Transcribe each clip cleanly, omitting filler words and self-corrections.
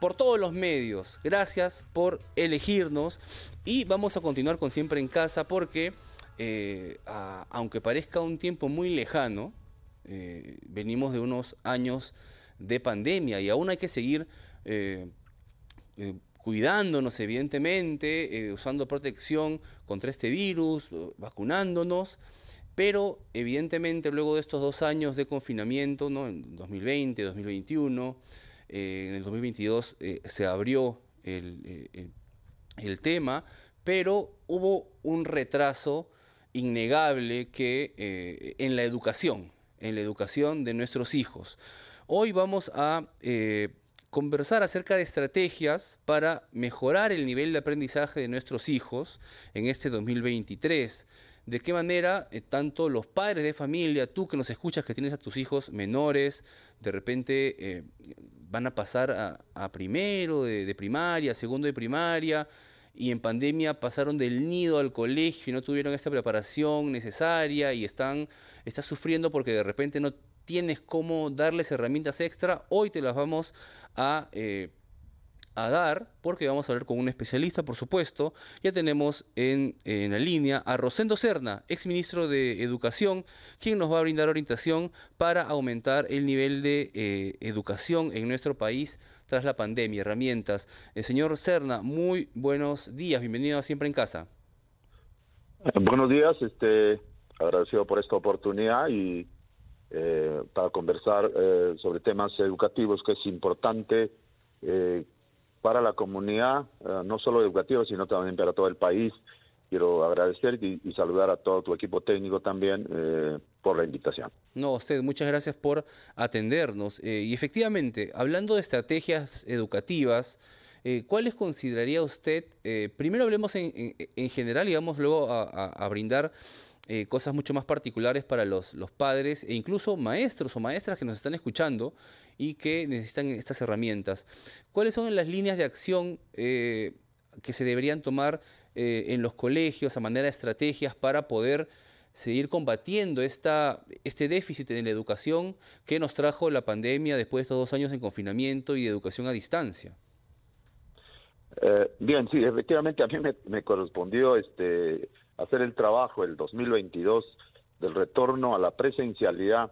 por todos los medios. Gracias por elegirnos y vamos a continuar con Siempre en Casa porque, aunque parezca un tiempo muy lejano, venimos de unos años de pandemia y aún hay que seguir cuidándonos, evidentemente, usando protección contra este virus, vacunándonos. Pero evidentemente luego de estos 2 años de confinamiento, ¿no? En 2020, 2021, en el 2022 se abrió el tema, pero hubo un retraso innegable en la educación de nuestros hijos. Hoy vamos a conversar acerca de estrategias para mejorar el nivel de aprendizaje de nuestros hijos en este 2023. De qué manera tanto los padres de familia, tú que nos escuchas, que tienes a tus hijos menores, de repente van a pasar a primero de primaria, segundo de primaria, y en pandemia pasaron del nido al colegio y no tuvieron esta preparación necesaria y están sufriendo porque de repente no tienes cómo darles herramientas extra. Hoy te las vamos a dar, porque vamos a hablar con un especialista, por supuesto. Ya tenemos en la línea a Rosendo Serna, exministro de Educación, quien nos va a brindar orientación para aumentar el nivel de educación en nuestro país tras la pandemia, herramientas. Señor Serna, muy buenos días, bienvenido a Siempre en Casa. Buenos días, agradecido por esta oportunidad y para conversar sobre temas educativos, que es importante para la comunidad, no solo educativa, sino también para todo el país. Quiero agradecer y saludar a todo tu equipo técnico también por la invitación. No, usted, muchas gracias por atendernos. Y efectivamente, hablando de estrategias educativas, ¿cuáles consideraría usted? Primero hablemos en general y vamos luego a brindar cosas mucho más particulares para los padres e incluso maestros o maestras que nos están escuchando y que necesitan estas herramientas. ¿Cuáles son las líneas de acción que se deberían tomar en los colegios a manera de estrategias para poder seguir combatiendo este déficit en la educación que nos trajo la pandemia después de estos 2 años en confinamiento y de educación a distancia? Bien, sí, efectivamente a mí me correspondió hacer el trabajo el 2022 del retorno a la presencialidad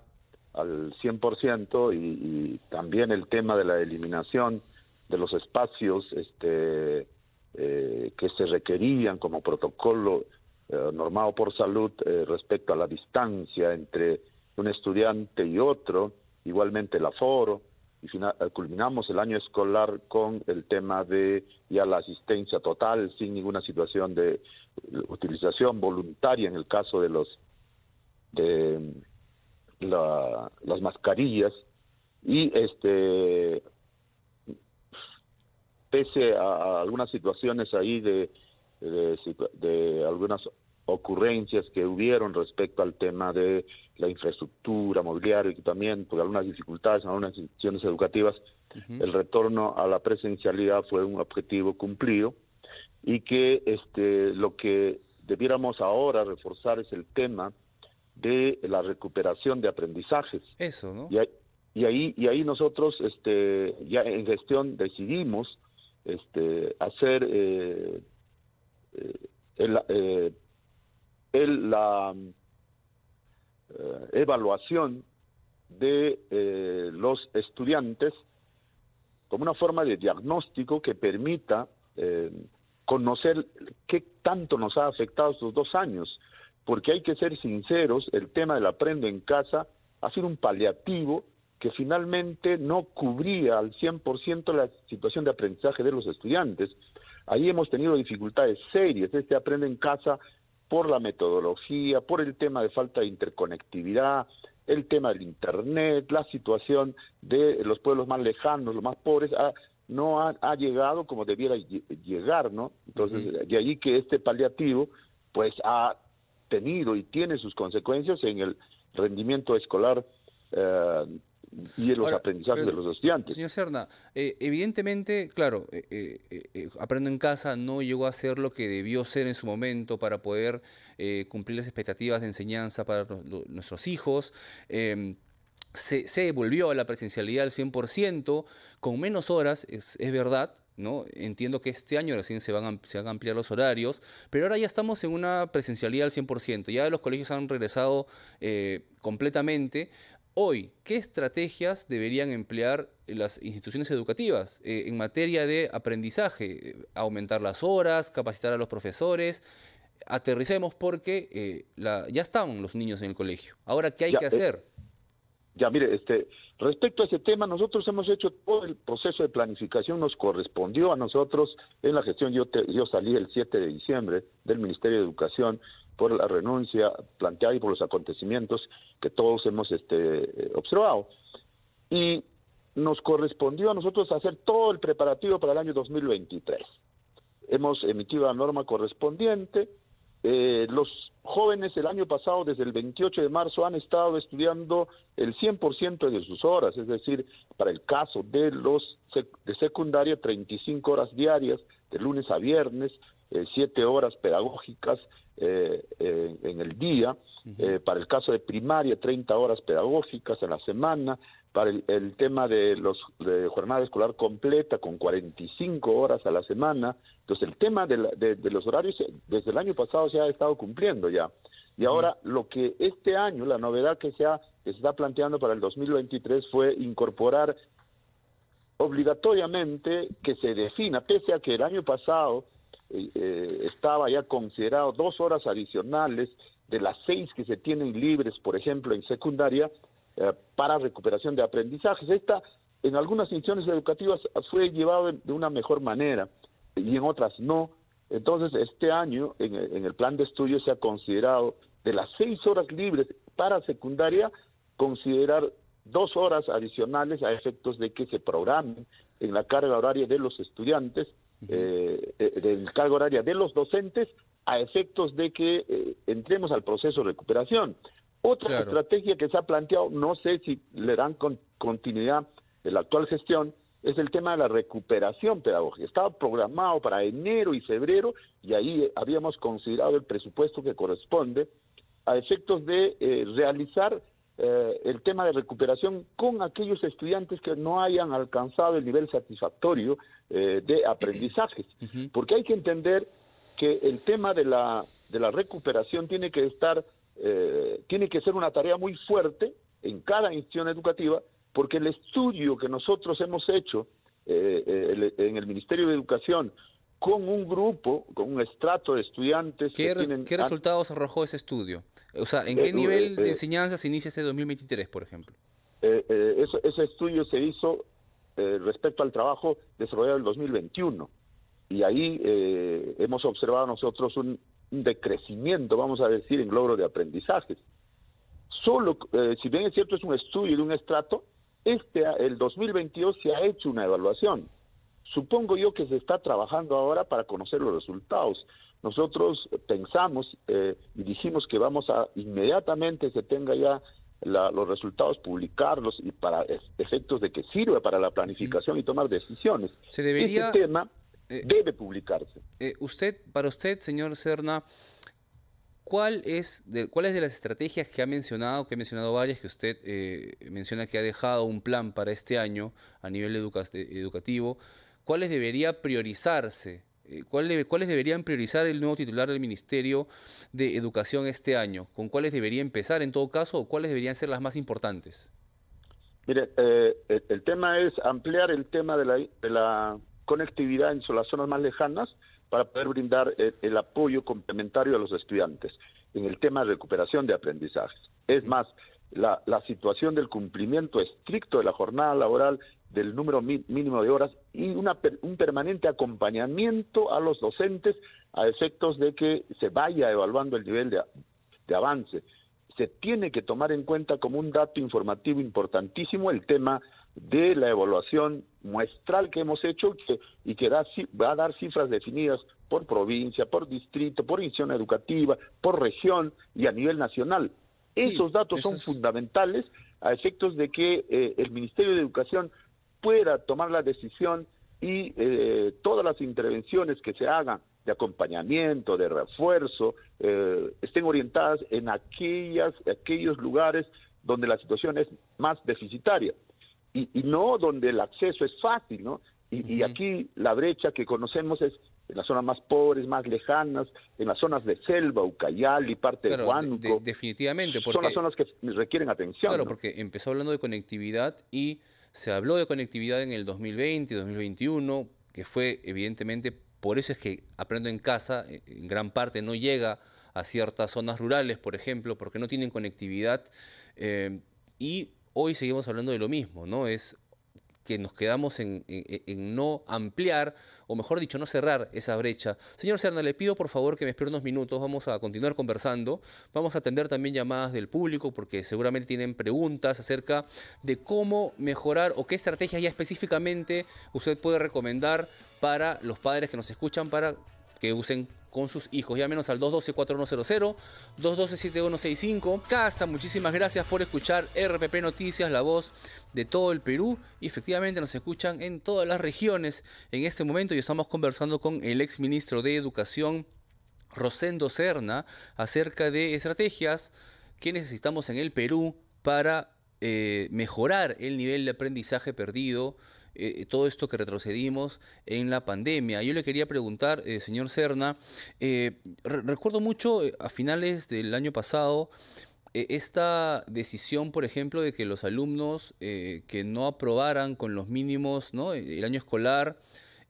al 100% y también el tema de la eliminación de los espacios que se requerían como protocolo normado por salud respecto a la distancia entre un estudiante y otro, igualmente el aforo, y culminamos el año escolar con el tema de ya la asistencia total, sin ninguna situación de utilización voluntaria en el caso de las mascarillas, y pese a algunas situaciones ahí de algunas ocurrencias que hubieron respecto al tema de la infraestructura, mobiliario, equipamiento, de algunas dificultades en algunas instituciones educativas, el retorno a la presencialidad fue un objetivo cumplido y que lo que debiéramos ahora reforzar es el tema de la recuperación de aprendizajes. Eso, ¿no? Y ahí nosotros ya en gestión decidimos hacer la evaluación de los estudiantes como una forma de diagnóstico que permita conocer qué tanto nos ha afectado estos 2 años, porque hay que ser sinceros, el tema del aprendo en casa ha sido un paliativo que finalmente no cubría al 100% la situación de aprendizaje de los estudiantes. Ahí hemos tenido dificultades serias, aprende en casa por la metodología, por el tema de falta de interconectividad, el tema del internet, la situación de los pueblos más lejanos, los más pobres, no ha llegado como debiera llegar, ¿no? Entonces, de allí que este paliativo, pues, ha tenido y tiene sus consecuencias en el rendimiento escolar y en los aprendizajes de los estudiantes. Señor Serna, evidentemente, claro, Aprendo en Casa no llegó a ser lo que debió ser en su momento para poder cumplir las expectativas de enseñanza para nuestros hijos. se volvió a la presencialidad al 100%, con menos horas, es verdad, ¿no? Entiendo que este año recién se van a ampliar los horarios, pero ahora ya estamos en una presencialidad al 100%, ya los colegios han regresado completamente. Hoy, ¿qué estrategias deberían emplear las instituciones educativas en materia de aprendizaje? Aumentar las horas, capacitar a los profesores. Aterricemos porque ya están los niños en el colegio. Ahora, ¿qué hay que hacer? Mire, respecto a ese tema, nosotros hemos hecho todo el proceso de planificación, nos correspondió a nosotros en la gestión. Yo salí el 7 de diciembre del Ministerio de Educación por la renuncia planteada y por los acontecimientos que todos hemos observado. Y nos correspondió a nosotros hacer todo el preparativo para el año 2023. Hemos emitido la norma correspondiente. Los jóvenes el año pasado, desde el 28 de marzo, han estado estudiando el 100% de sus horas, es decir, para el caso de los de secundaria, 35 horas diarias, de lunes a viernes, 7 horas pedagógicas en el día, para el caso de primaria, 30 horas pedagógicas en la semana, para el tema de jornada escolar completa con 45 horas a la semana. Entonces el tema de los horarios desde el año pasado se ha estado cumpliendo ya. Y ahora lo que este año, la novedad que se está planteando para el 2023 fue incorporar obligatoriamente que se defina, pese a que el año pasado estaba ya considerado 2 horas adicionales de las 6 que se tienen libres, por ejemplo, en secundaria, para recuperación de aprendizajes. En algunas instituciones educativas fue llevado de una mejor manera y en otras no. Entonces, este año, en el plan de estudio se ha considerado de las 6 horas libres para secundaria, considerar 2 horas adicionales a efectos de que se programen en la carga horaria de los estudiantes, en la carga horaria de los docentes, a efectos de que entremos al proceso de recuperación. Otra estrategia que se ha planteado, no sé si le dan continuidad en la actual gestión, es el tema de la recuperación pedagógica. Estaba programado para enero y febrero y ahí habíamos considerado el presupuesto que corresponde a efectos de realizar el tema de recuperación con aquellos estudiantes que no hayan alcanzado el nivel satisfactorio de aprendizajes. Porque hay que entender que el tema de la recuperación tiene que ser una tarea muy fuerte en cada institución educativa, porque el estudio que nosotros hemos hecho en el Ministerio de Educación con un grupo, con un estrato de estudiantes... ¿Qué resultados arrojó ese estudio? O sea, ¿en qué nivel de enseñanza se inicia este 2023, por ejemplo? Ese estudio se hizo respecto al trabajo desarrollado en el 2021. Y ahí hemos observado nosotros un decrecimiento, vamos a decir, en logro de aprendizajes. Solo, si bien es cierto, es un estudio de un estrato, el 2022 se ha hecho una evaluación. Supongo yo que se está trabajando ahora para conocer los resultados. Nosotros pensamos y dijimos que vamos a inmediatamente se tenga ya los resultados, publicarlos y para efectos de que sirva para la planificación y tomar decisiones. Este tema debe publicarse. Para usted, señor Serna, ¿cuál es de las estrategias que ha mencionado varias, que usted menciona que ha dejado un plan para este año a nivel educativo, cuáles debería priorizarse? ¿Cuáles deberían priorizar el nuevo titular del Ministerio de Educación este año? ¿Con cuáles debería empezar en todo caso o cuáles deberían ser las más importantes? Mire, el tema es ampliar el tema de la conectividad en las zonas más lejanas para poder brindar el apoyo complementario a los estudiantes en el tema de recuperación de aprendizajes. Es más, la situación del cumplimiento estricto de la jornada laboral, del número mínimo de horas y un permanente acompañamiento a los docentes a efectos de que se vaya evaluando el nivel de avance. Se tiene que tomar en cuenta como un dato informativo importantísimo el tema de la evaluación muestral que hemos hecho y que va a dar cifras definidas por provincia, por distrito, por institución educativa, por región y a nivel nacional. Esos datos son fundamentales a efectos de que el Ministerio de Educación pueda tomar la decisión y todas las intervenciones que se hagan de acompañamiento, de refuerzo, estén orientadas en aquellos lugares donde la situación es más deficitaria y no donde el acceso es fácil, ¿no? Y aquí la brecha que conocemos es en las zonas más pobres, más lejanas, en las zonas de selva, Ucayali, parte de Claro, Huánuco. definitivamente, Son las porque, zonas que requieren atención, claro, ¿no? porque empezó hablando de conectividad y se habló de conectividad en el 2020, 2021, que fue evidentemente, por eso es que Aprendo en Casa, en gran parte no llega a ciertas zonas rurales, por ejemplo, porque no tienen conectividad. Y hoy seguimos hablando de lo mismo, ¿no? Es que nos quedamos en no ampliar, o mejor dicho, no cerrar esa brecha. Señor Serna, le pido por favor que me espere unos minutos, vamos a continuar conversando, vamos a atender también llamadas del público, porque seguramente tienen preguntas acerca de cómo mejorar o qué estrategias ya específicamente usted puede recomendar para los padres que nos escuchan para que usen con sus hijos. Llámenos al 212-4100, 212-7165. Casa, muchísimas gracias por escuchar RPP Noticias, la voz de todo el Perú. Y efectivamente nos escuchan en todas las regiones en este momento. Y estamos conversando con el exministro de Educación, Rosendo Serna, acerca de estrategias que necesitamos en el Perú para mejorar el nivel de aprendizaje perdido, todo esto que retrocedimos en la pandemia. Yo le quería preguntar, señor Serna, recuerdo mucho a finales del año pasado esta decisión, por ejemplo, de que los alumnos que no aprobaran con los mínimos, ¿no?, el año escolar,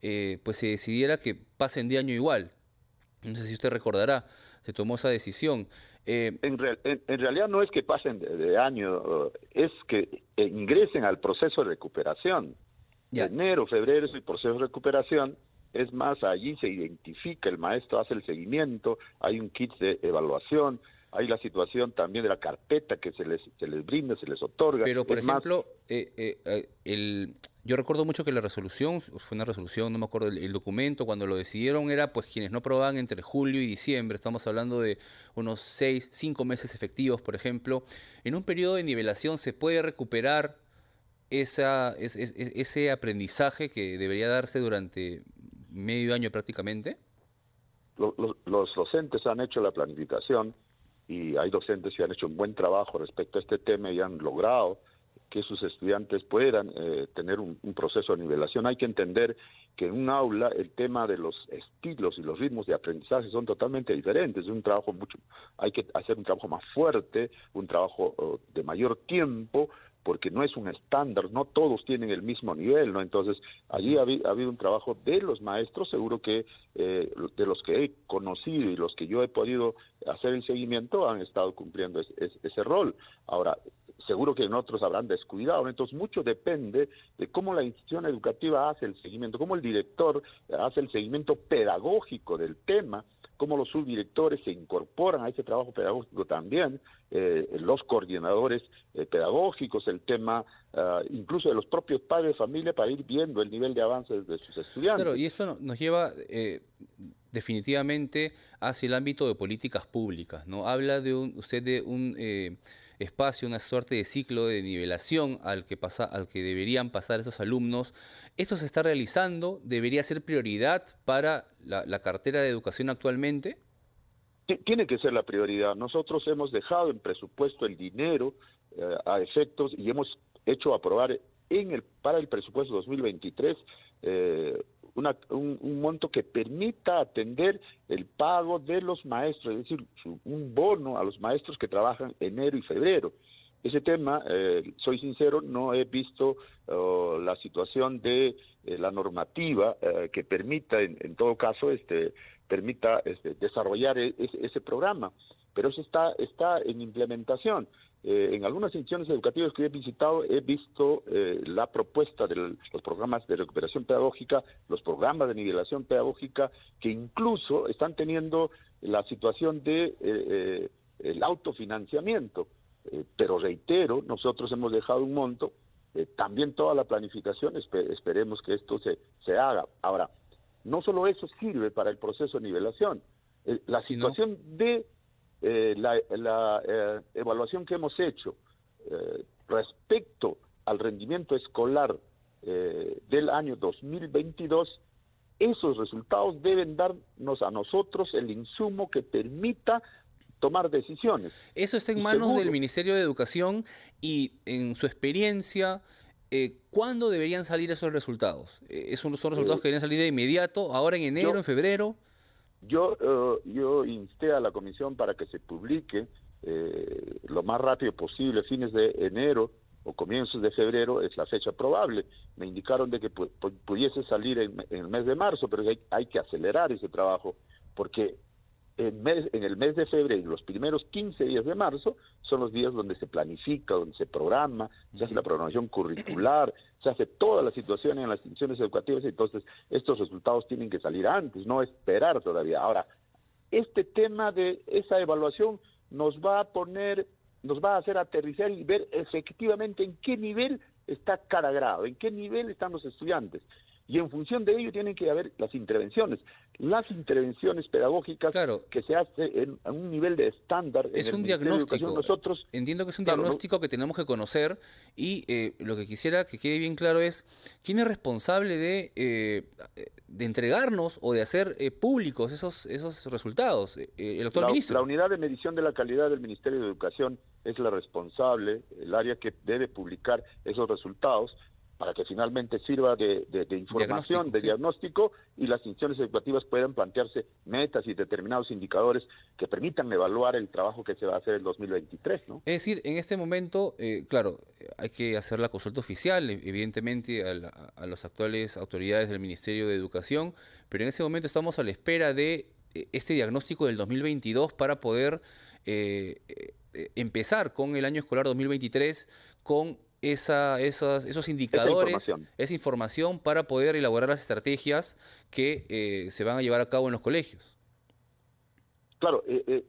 pues se decidiera que pasen de año igual. No sé si usted recordará, se tomó esa decisión. En realidad no es que pasen de año, es que ingresen al proceso de recuperación. Ya. Enero, febrero es el proceso de recuperación. Es más, allí se identifica, el maestro hace el seguimiento, hay un kit de evaluación, hay la situación también de la carpeta que se les brinda, se les otorga. Pero, por Es más, ejemplo, yo recuerdo mucho que la resolución, fue una resolución, no me acuerdo, el documento, cuando lo decidieron era pues quienes no aprobaban entre julio y diciembre, estamos hablando de unos 5 meses efectivos, por ejemplo. En un periodo de nivelación se puede recuperar ese aprendizaje que debería darse durante medio año prácticamente. los docentes han hecho la planificación y hay docentes que han hecho un buen trabajo respecto a este tema y han logrado que sus estudiantes puedan tener un proceso de nivelación. Hay que entender que en un aula el tema de los estilos y los ritmos de aprendizaje son totalmente diferentes. Es un trabajo hay que hacer un trabajo más fuerte, un trabajo de mayor tiempo, porque no es un estándar, no todos tienen el mismo nivel, ¿no? Entonces, allí ha habido un trabajo de los maestros, seguro que de los que he conocido y los que yo he podido hacer el seguimiento han estado cumpliendo ese rol. Ahora, seguro que en otros habrán descuidado, ¿no? Entonces mucho depende de cómo la institución educativa hace el seguimiento, cómo el director hace el seguimiento pedagógico del tema, cómo los subdirectores se incorporan a ese trabajo pedagógico también, los coordinadores pedagógicos, el tema incluso de los propios padres de familia para ir viendo el nivel de avance de sus estudiantes. Claro, y eso nos lleva definitivamente hacia el ámbito de políticas públicas, ¿no? Habla de usted de un espacio, una suerte de ciclo de nivelación al que deberían pasar esos alumnos. ¿Esto se está realizando? ¿Debería ser prioridad para la cartera de educación actualmente? Tiene que ser la prioridad. Nosotros hemos dejado en presupuesto el dinero a efectos y hemos hecho aprobar para el presupuesto 2023 un monto que permita atender el pago de los maestros, es decir, un bono a los maestros que trabajan enero y febrero. Ese tema, soy sincero, no he visto la situación de la normativa que permita, en todo caso, permita desarrollar ese programa, pero eso está en implementación. En algunas instituciones educativas que he visitado he visto la propuesta de los programas de recuperación pedagógica, los programas de nivelación pedagógica, que incluso están teniendo la situación de el autofinanciamiento. Pero reitero, nosotros hemos dejado un monto, también toda la planificación, esperemos que esto se haga. Ahora, no solo eso sirve para el proceso de nivelación, la situación de la evaluación que hemos hecho respecto al rendimiento escolar del año 2022, esos resultados deben darnos a nosotros el insumo que permita tomar decisiones. Eso está en Y manos seguro, del Ministerio de Educación y en su experiencia, ¿cuándo deberían salir esos resultados? ¿Son resultados eh, que deberían salir de inmediato, ahora en enero, yo, en febrero? yo insté a la comisión para que se publique lo más rápido posible, fines de enero o comienzos de febrero es la fecha probable. Me indicaron de que pudiese salir en el mes de marzo, pero hay que acelerar ese trabajo, porque en el mes de febrero, los primeros 15 días de marzo, son los días donde se planifica, donde se programa, se hace la programación curricular, se hace toda la situación en las instituciones educativas, entonces estos resultados tienen que salir antes, no esperar todavía. Ahora, este tema de esa evaluación nos va a hacer aterrizar y ver efectivamente en qué nivel está cada grado, en qué nivel están los estudiantes. Y en función de ello tienen que haber las intervenciones pedagógicas Claro, que se hace en un nivel de estándar en es el un Ministerio de Educación. diagnóstico. Nosotros, Entiendo que es un claro, diagnóstico que tenemos que conocer y lo que quisiera que quede bien claro es quién es responsable de entregarnos o de hacer públicos esos resultados. El actual la ministro. unidad de medición de la calidad del Ministerio de Educación es la responsable, el área que debe publicar esos resultados para que finalmente sirva de información, de Sí. diagnóstico, y las instituciones educativas puedan plantearse metas y determinados indicadores que permitan evaluar el trabajo que se va a hacer en 2023, ¿no? Es decir, en este momento, claro, hay que hacer la consulta oficial, evidentemente, a las actuales autoridades del Ministerio de Educación, pero en ese momento estamos a la espera de este diagnóstico del 2022 para poder empezar con el año escolar 2023 con esos indicadores, esa información para poder elaborar las estrategias que se van a llevar a cabo en los colegios. Claro,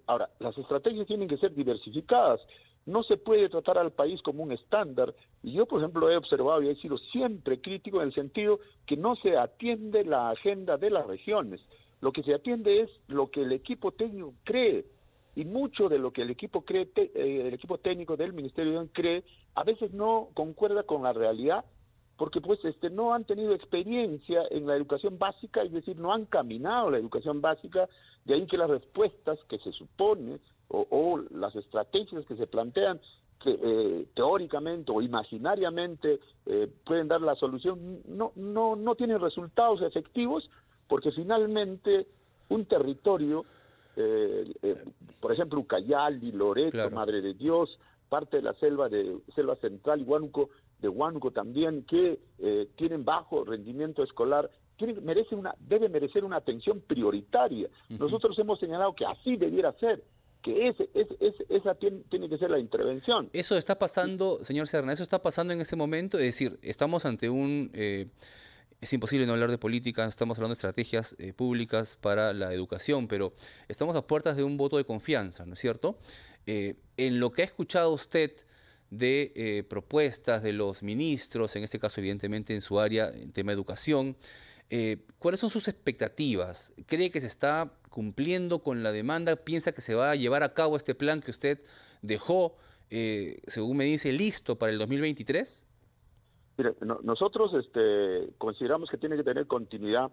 ahora, las estrategias tienen que ser diversificadas. No se puede tratar al país como un estándar. Y yo, por ejemplo, he observado y he sido siempre crítico en el sentido que no se atiende la agenda de las regiones. Lo que se atiende es lo que el equipo técnico cree. Y mucho de lo que el equipo el equipo técnico del Ministerio de Educación cree, a veces no concuerda con la realidad, porque pues no han tenido experiencia en la educación básica, es decir, no han caminado la educación básica, de ahí que las respuestas que se supone o las estrategias que se plantean que teóricamente o imaginariamente pueden dar la solución, no tienen resultados efectivos, porque finalmente un territorio, por ejemplo, Ucayali, Loreto, claro, Madre de Dios, parte de la selva central, de Huánuco también, que tienen bajo rendimiento escolar, debe merecer una atención prioritaria. Nosotros hemos señalado que así debiera ser, que esa tiene que ser la intervención. Eso está pasando, señor Serna, eso está pasando en este momento, es decir, estamos ante es imposible no hablar de política, estamos hablando de estrategias públicas para la educación, pero estamos a puertas de un voto de confianza, ¿no es cierto? En lo que ha escuchado usted de propuestas de los ministros, en este caso evidentemente en su área, en tema de educación, ¿cuáles son sus expectativas? ¿Cree que se está cumpliendo con la demanda? ¿Piensa que se va a llevar a cabo este plan que usted dejó, según me dice, listo para el 2023? Mire, nosotros consideramos que tiene que tener continuidad.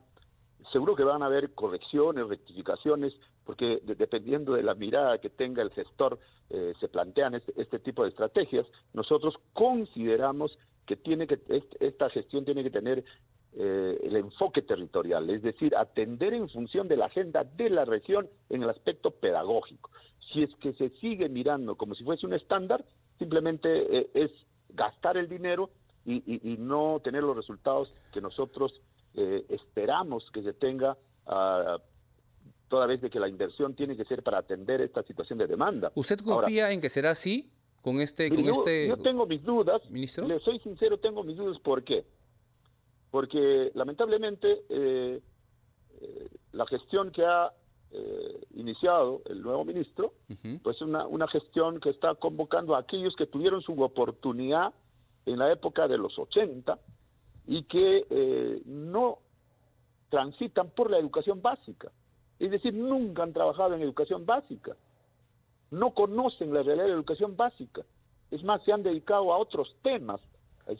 Seguro que van a haber correcciones, rectificaciones, porque dependiendo de la mirada que tenga el gestor, se plantean este tipo de estrategias. Nosotros consideramos que esta gestión tiene que tener el enfoque territorial, es decir, atender en función de la agenda de la región en el aspecto pedagógico. Si es que se sigue mirando como si fuese un estándar, simplemente es gastar el dinero y no tener los resultados que nosotros esperamos que se tenga, toda vez de que la inversión tiene que ser para atender esta situación de demanda. ¿Usted confía en que será así con yo tengo mis dudas, ministro? Le soy sincero, tengo mis dudas. ¿Por qué? Porque lamentablemente la gestión que ha iniciado el nuevo ministro, pues una gestión que está convocando a aquellos que tuvieron su oportunidad en la época de los 80 y que no transitan por la educación básica. Es decir, nunca han trabajado en educación básica. No conocen la realidad de la educación básica. Es más, se han dedicado a otros temas,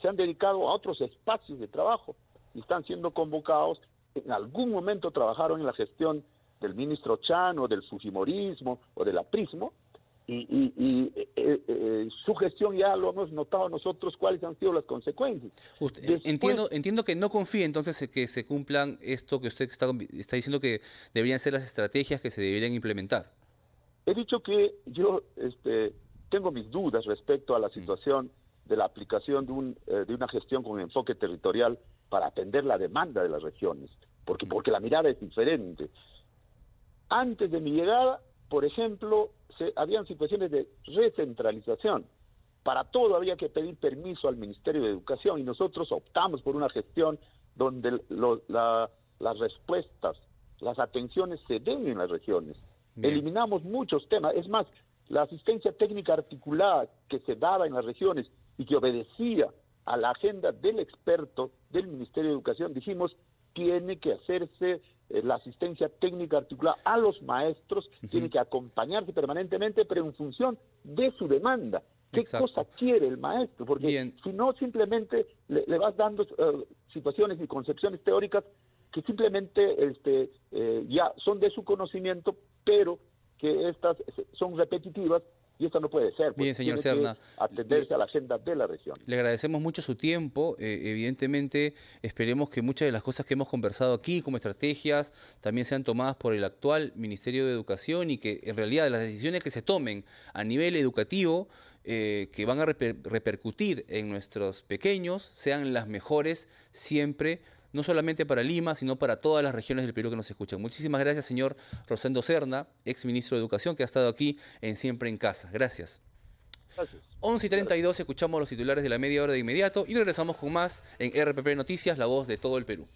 se han dedicado a otros espacios de trabajo y están siendo convocados. En algún momento trabajaron en la gestión del ministro Chan o del fujimorismo o del aprismo, su gestión ya lo hemos notado nosotros cuáles han sido las consecuencias. Usted, entiendo que no confía entonces en que se cumplan esto que usted está diciendo que deberían ser las estrategias que se deberían implementar. He dicho que yo tengo mis dudas respecto a la situación de la aplicación de una gestión con enfoque territorial para atender la demanda de las regiones, porque la mirada es diferente. Antes de mi llegada, por ejemplo, habían situaciones de recentralización. Para todo había que pedir permiso al Ministerio de Educación y nosotros optamos por una gestión donde las respuestas, las atenciones se den en las regiones. Bien. Eliminamos muchos temas. Es más, la asistencia técnica articulada que se daba en las regiones y que obedecía a la agenda del experto del Ministerio de Educación, dijimos, tiene que hacerse la asistencia técnica articulada a los maestros, tiene que acompañarse permanentemente, pero en función de su demanda. ¿Qué cosa quiere el maestro? Porque si no, simplemente le vas dando situaciones y concepciones teóricas que simplemente ya son de su conocimiento, pero que estas son repetitivas. Y esto no puede ser. Bien, señor Serna. Atenderse a la agenda de la región. Le agradecemos mucho su tiempo. Evidentemente, esperemos que muchas de las cosas que hemos conversado aquí como estrategias también sean tomadas por el actual Ministerio de Educación y que en realidad las decisiones que se tomen a nivel educativo que van a repercutir en nuestros pequeños sean las mejores siempre, no solamente para Lima, sino para todas las regiones del Perú que nos escuchan. Muchísimas gracias, señor Rosendo Serna, ex ministro de Educación, que ha estado aquí en Siempre en Casa. Gracias. Gracias. 11:32, escuchamos los titulares de la media hora de inmediato y regresamos con más en RPP Noticias, la voz de todo el Perú.